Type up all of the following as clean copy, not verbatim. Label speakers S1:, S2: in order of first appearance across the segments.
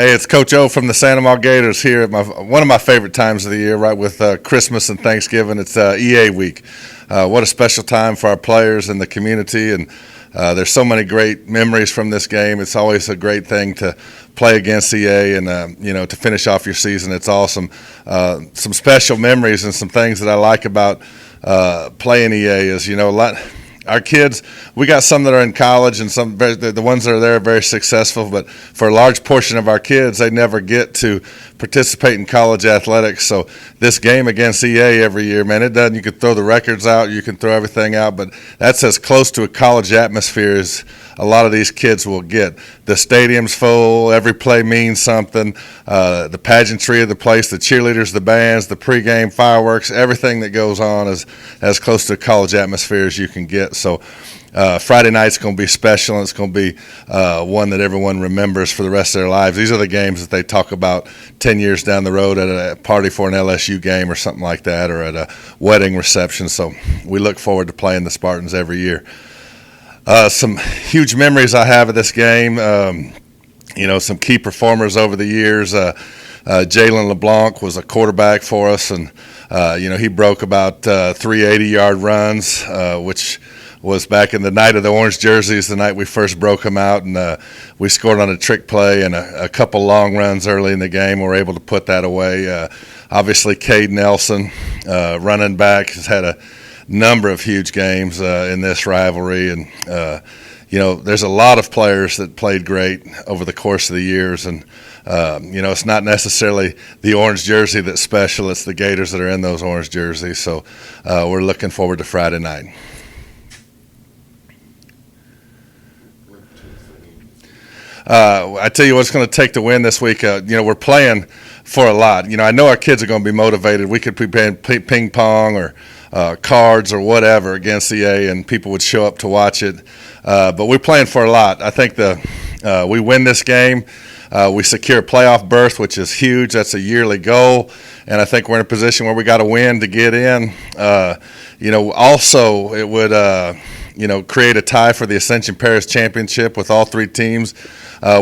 S1: Hey, it's Coach O from the Santa Maria Gators here at one of my favorite times of the year, right with Christmas and Thanksgiving. It's EA week. What a special time for our players and the community, and there's so many great memories from this game. It's always a great thing to play against EA and to finish off your season. It's awesome. Some special memories and some things that I like about playing EA is a lot. Our kids, we got some that are in college and the ones that are there are very successful, but for a large portion of our kids, they never get to participate in college athletics. So this game against EA every year, man, it doesn't. You can throw the records out, you can throw everything out, but that's as close to a college atmosphere as a lot of these kids will get. The stadium's full, every play means something, the pageantry of the place, the cheerleaders, the bands, the pregame fireworks, everything that goes on is as close to a college atmosphere as you can get. So Friday night's going to be special, and it's going to be one that everyone remembers for the rest of their lives. These are the games that they talk about 10 years down the road at a party for an LSU game or something like that, or at a wedding reception. So we look forward to playing the Spartans every year. Some huge memories I have of this game. Some key performers over the years. Jalen LeBlanc was a quarterback for us, and he broke about 380-yard runs, which was back in the night of the orange jerseys, the night we first broke them out, and we scored on a trick play and a couple long runs early in the game. We were able to put that away. Obviously, Cade Nelson, running back, has had a number of huge games in this rivalry, and there's a lot of players that played great over the course of the years, and it's not necessarily the orange jersey that's special, it's the Gators that are in those orange jerseys. So we're looking forward to Friday night. I tell you what's going to take to win this week. We're playing for a lot. I know our kids are going to be motivated. We could be playing ping pong or cards or whatever against EA, and people would show up to watch it. But we're playing for a lot. I think we win this game. We secure a playoff berth, which is huge. That's a yearly goal, and I think we're in a position where we got to win to get in. Also it would create a tie for the Ascension Parish Championship with all three teams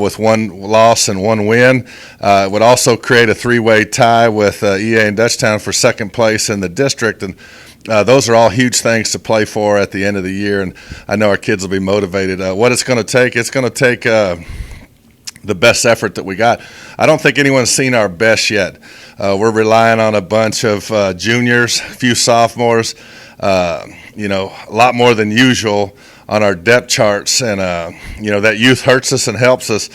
S1: with one loss and one win. It would also create a three-way tie with EA and Dutchtown for second place in the district, and those are all huge things to play for at the end of the year, and I know our kids will be motivated. What it's going to take, the best effort that we got. I don't think anyone's seen our best yet. We're relying on a bunch of juniors, a few sophomores, a lot more than usual on our depth charts, and that youth hurts us and helps us.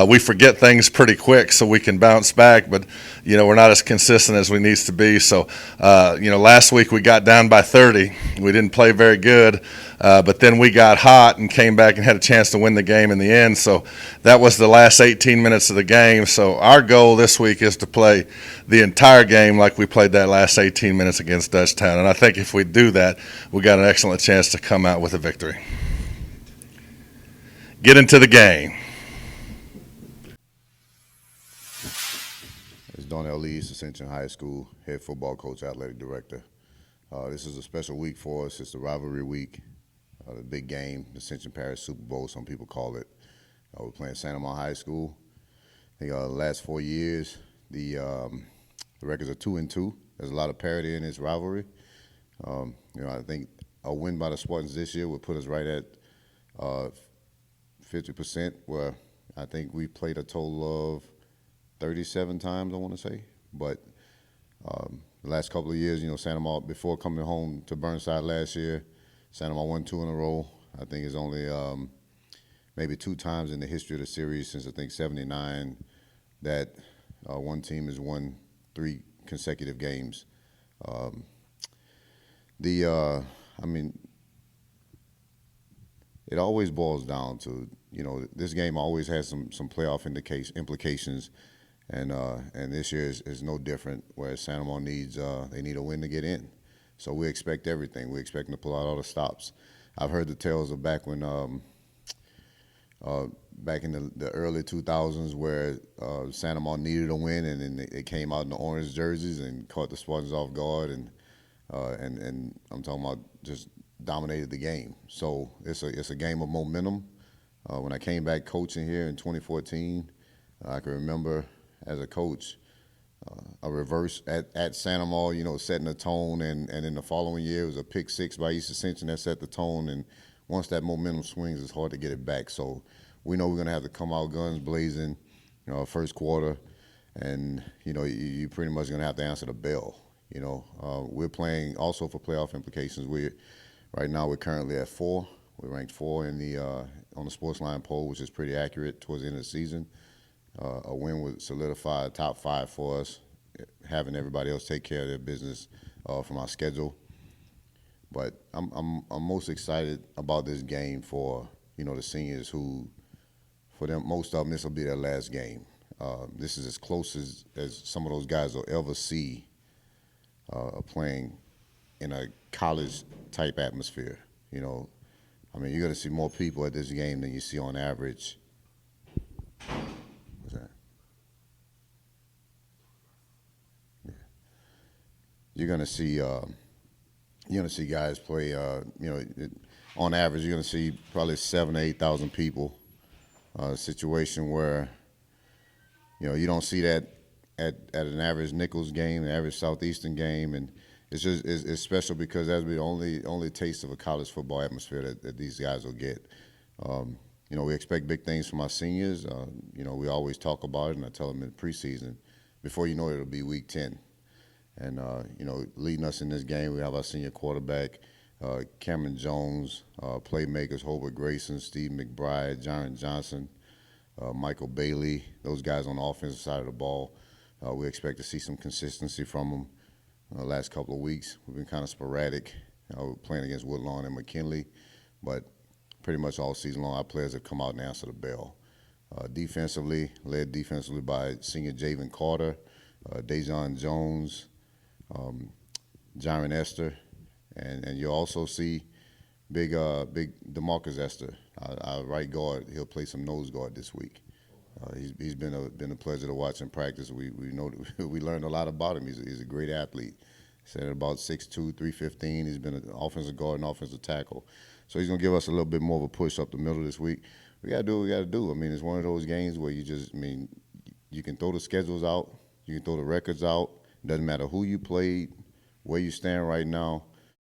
S1: We forget things pretty quick, so we can bounce back, but we're not as consistent as we need to be. So last week we got down by 30. We didn't play very good, but then we got hot and came back and had a chance to win the game in the end. So that was the last 18 minutes of the game. So our goal this week is to play the entire game like we played that last 18 minutes against Dutchtown, and I think if we do that, we got an excellent chance to come out with a victory. Get into the game.
S2: Darnell Lee, Ascension High School, head football coach, athletic director. This is a special week for us. It's the rivalry week, the big game, the Ascension Parish Super Bowl, some people call it. We're playing Santa Maria High School. I think the last 4 years, the records are 2-2. There's a lot of parity in this rivalry. I think a win by the Spartans this year would put us right at 50%, where I think we played a total of 37 times, I want to say. But the last couple of years, Santa Maria, before coming home to Burnside last year, Santa Maria won 2 in a row. I think it's only maybe 2 times in the history of the series since, I think, 79 that one team has won 3 consecutive games. It always boils down to, this game always has some playoff implications. And this year is no different, where Santa Maria they need a win to get in. So we expect everything. We expect them to pull out all the stops. I've heard the tales of back when back in the early 2000s where Santa Maria needed a win, and then they came out in the orange jerseys and caught the Spartans off guard, and I'm talking about just dominated the game. So it's a game of momentum. When I came back coaching here in 2014. I can remember as a coach, a reverse at Santa Mar, setting the tone, and in the following year it was a pick six by East Ascension that set the tone, and once that momentum swings, it's hard to get it back. So we know we're going to have to come out guns blazing, first quarter, and you pretty much going to have to answer the bell. We're playing also for playoff implications. Right now we're currently at 4. We're ranked 4 in the on the Sportsline poll, which is pretty accurate towards the end of the season. A win would solidify a top 5 for us, having everybody else take care of their business from our schedule. But I'm most excited about this game for the seniors who, for them, most of them, this will be their last game. This is as close as some of those guys will ever see playing in a college type atmosphere. You're going to see more people at this game than you see on average. What's that? Yeah. You're going to see guys play. On average, you're going to see probably 7,000 to 8,000 people. A situation where you don't see that at an average Nichols game, an average Southeastern game, and it's special because that's the only taste of a college football atmosphere that these guys will get. We expect big things from our seniors. We always talk about it, and I tell them in the preseason. Before you know it, it'll be week 10. And, leading us in this game, we have our senior quarterback, Cameron Jones, playmakers, Hobart Grayson, Steve McBride, John Johnson, Michael Bailey, those guys on the offensive side of the ball. We expect to see some consistency from them. The last couple of weeks, we've been kind of sporadic. Playing against Woodlawn and McKinley, but pretty much all season long, our players have come out and answered the bell. Led defensively by senior Javen Carter, Dejon Jones, Jaron Esther, and you'll also see big DeMarcus Esther, our right guard. He'll play some nose guard this week. He's been a pleasure to watch in practice. We know we learned a lot about him. He's a great athlete. He's at about 6'2", 315. He's been an offensive guard and offensive tackle. So he's gonna give us a little bit more of a push up the middle this week. We gotta do what we gotta do. It's one of those games where you can throw the schedules out, you can throw the records out. It doesn't matter who you played, where you stand right now.